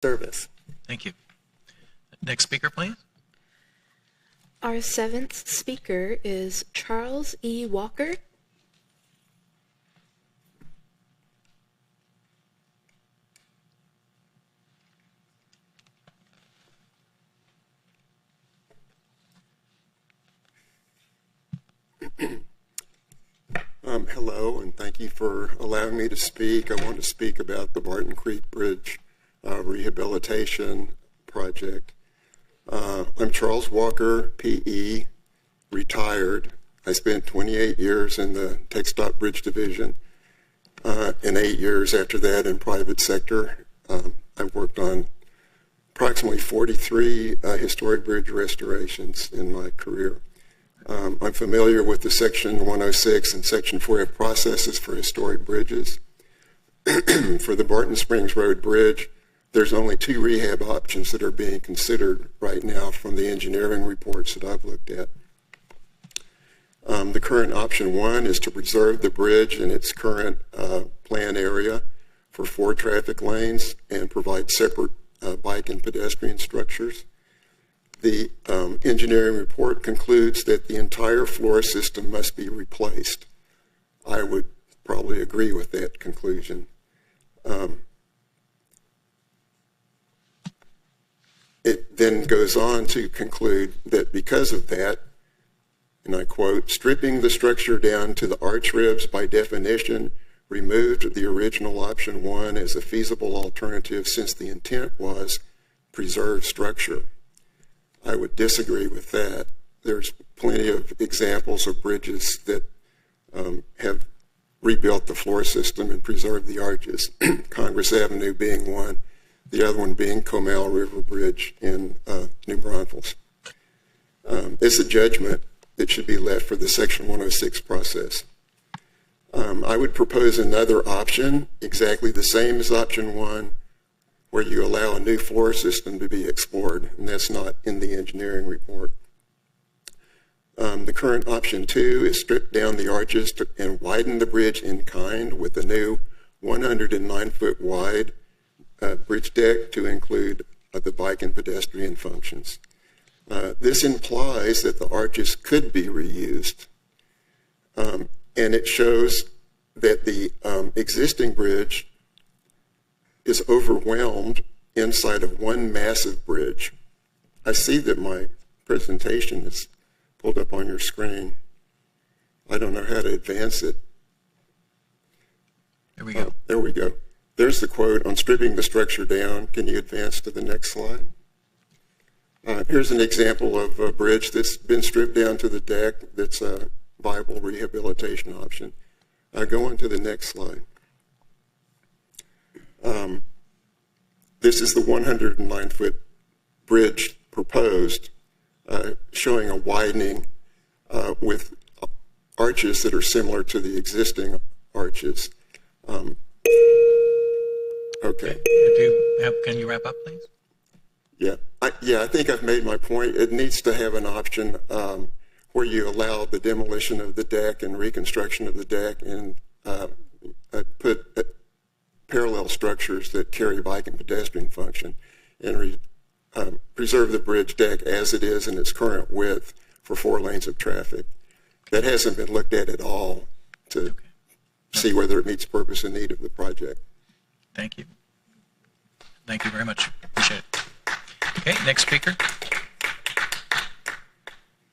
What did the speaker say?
service. Thank you. Next speaker, please. Our seventh speaker is Charles E. Walker. Hello, and thank you for allowing me to speak. I want to speak about the Barton Creek Bridge rehabilitation project. I'm Charles Walker, PE, retired. I spent 28 years in the TxDOT Bridge Division and 8 years after that in private sector. I've worked on approximately 43 historic bridge restorations in my career. I'm familiar with the Section 106 and Section 4F processes for historic bridges. For the Barton Springs Road Bridge, there's only 2 rehab options that are being considered right now from the engineering reports that I've looked at. The current option 1 is to preserve the bridge in its current plan area for 4 traffic lanes and provide separate bike and pedestrian structures. The engineering report concludes that the entire floor system must be replaced. I would probably agree with that conclusion. It then goes on to conclude that because of that, and I quote, stripping the structure down to the arch ribs by definition removed the original option 1 as a feasible alternative since the intent was preserve structure. I would disagree with that. There's plenty of examples of bridges that have rebuilt the floor system and preserved the arches, Congress Avenue being one, the other one being Comal River Bridge in New Braunfels. It's a judgment that should be left for the Section 106 process. I would propose another option, exactly the same as option 1, where you allow a new floor system to be explored, and that's not in the engineering report. The current option 2 is strip down the arches and widen the bridge in kind with a new 109-foot wide bridge deck to include the bike and pedestrian functions. This implies that the arches could be reused, and it shows that the existing bridge is overwhelmed inside of one massive bridge. I see that my presentation is pulled up on your screen. I don't know how to advance it. There we go. There we go. There's the quote on stripping the structure down. Can you advance to the next slide? Here's an example of a bridge that's been stripped down to the deck that's a viable rehabilitation option. Go on to the next slide. This is the 109-foot bridge proposed, showing a widening with arches that are similar to the existing arches. Okay. Can you wrap up, please? Yeah, I think I've made my point. It needs to have an option where you allow the demolition of the deck and reconstruction of the deck and put parallel structures that carry bike and pedestrian function and preserve the bridge deck as it is in its current width for 4 lanes of traffic. That hasn't been looked at all to see whether it meets purpose and need of the project. Thank you. Thank you very much. Appreciate it. Okay, next speaker.